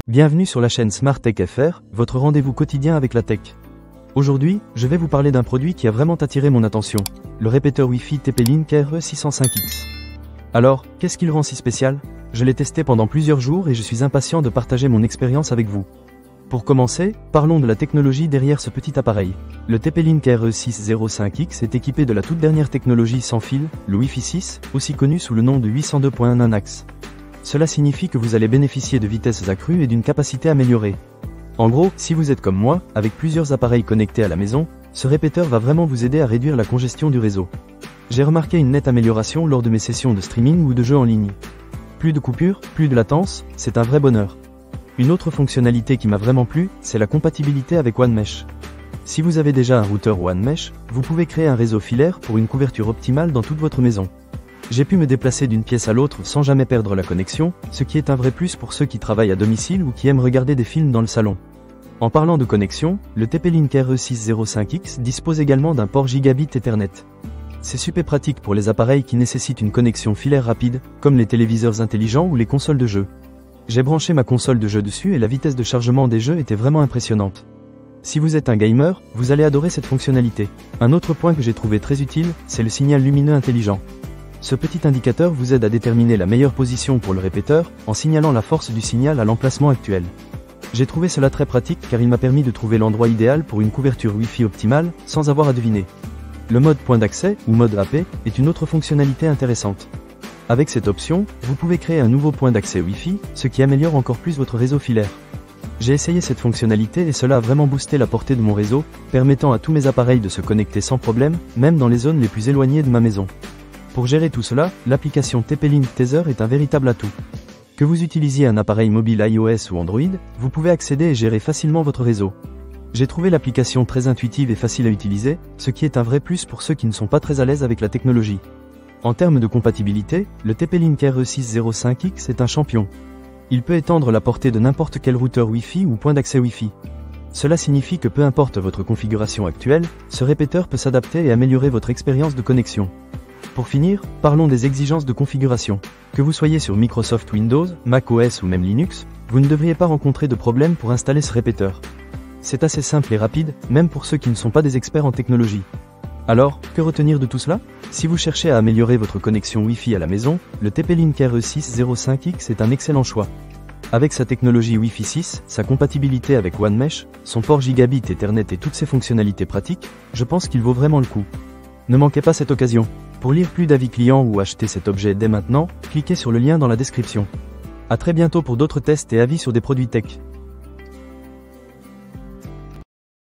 Bienvenue sur la chaîne Smart Tech FR, votre rendez-vous quotidien avec la tech. Aujourd'hui, je vais vous parler d'un produit qui a vraiment attiré mon attention, le répéteur Wi-Fi TP-Link RE605X. Alors, qu'est-ce qui le rend si spécial? Je l'ai testé pendant plusieurs jours et je suis impatient de partager mon expérience avec vous. Pour commencer, parlons de la technologie derrière ce petit appareil. Le TP-Link RE605X est équipé de la toute dernière technologie sans fil, le Wi-Fi 6, aussi connu sous le nom de 802.1 Nanax. Cela signifie que vous allez bénéficier de vitesses accrues et d'une capacité améliorée. En gros, si vous êtes comme moi, avec plusieurs appareils connectés à la maison, ce répéteur va vraiment vous aider à réduire la congestion du réseau. J'ai remarqué une nette amélioration lors de mes sessions de streaming ou de jeux en ligne. Plus de coupures, plus de latence, c'est un vrai bonheur. Une autre fonctionnalité qui m'a vraiment plu, c'est la compatibilité avec OneMesh. Si vous avez déjà un routeur OneMesh, vous pouvez créer un réseau filaire pour une couverture optimale dans toute votre maison. J'ai pu me déplacer d'une pièce à l'autre sans jamais perdre la connexion, ce qui est un vrai plus pour ceux qui travaillent à domicile ou qui aiment regarder des films dans le salon. En parlant de connexion, le TP-Link RE605X dispose également d'un port Gigabit Ethernet. C'est super pratique pour les appareils qui nécessitent une connexion filaire rapide, comme les téléviseurs intelligents ou les consoles de jeux. J'ai branché ma console de jeu dessus et la vitesse de chargement des jeux était vraiment impressionnante. Si vous êtes un gamer, vous allez adorer cette fonctionnalité. Un autre point que j'ai trouvé très utile, c'est le signal lumineux intelligent. Ce petit indicateur vous aide à déterminer la meilleure position pour le répéteur, en signalant la force du signal à l'emplacement actuel. J'ai trouvé cela très pratique car il m'a permis de trouver l'endroit idéal pour une couverture Wi-Fi optimale, sans avoir à deviner. Le mode point d'accès, ou mode AP, est une autre fonctionnalité intéressante. Avec cette option, vous pouvez créer un nouveau point d'accès Wi-Fi, ce qui améliore encore plus votre réseau filaire. J'ai essayé cette fonctionnalité et cela a vraiment boosté la portée de mon réseau, permettant à tous mes appareils de se connecter sans problème, même dans les zones les plus éloignées de ma maison. Pour gérer tout cela, l'application TP-Link Tether est un véritable atout. Que vous utilisiez un appareil mobile iOS ou Android, vous pouvez accéder et gérer facilement votre réseau. J'ai trouvé l'application très intuitive et facile à utiliser, ce qui est un vrai plus pour ceux qui ne sont pas très à l'aise avec la technologie. En termes de compatibilité, le TP-Link RE605X est un champion. Il peut étendre la portée de n'importe quel routeur Wi-Fi ou point d'accès Wi-Fi. Cela signifie que peu importe votre configuration actuelle, ce répéteur peut s'adapter et améliorer votre expérience de connexion. Pour finir, parlons des exigences de configuration. Que vous soyez sur Microsoft Windows, macOS ou même Linux, vous ne devriez pas rencontrer de problème pour installer ce répéteur. C'est assez simple et rapide, même pour ceux qui ne sont pas des experts en technologie. Alors, que retenir de tout cela? Si vous cherchez à améliorer votre connexion Wi-Fi à la maison, le TP-Link RE605X est un excellent choix. Avec sa technologie Wi-Fi 6, sa compatibilité avec OneMesh, son port Gigabit Ethernet et toutes ses fonctionnalités pratiques, je pense qu'il vaut vraiment le coup. Ne manquez pas cette occasion. Pour lire plus d'avis clients ou acheter cet objet dès maintenant, cliquez sur le lien dans la description. À très bientôt pour d'autres tests et avis sur des produits tech.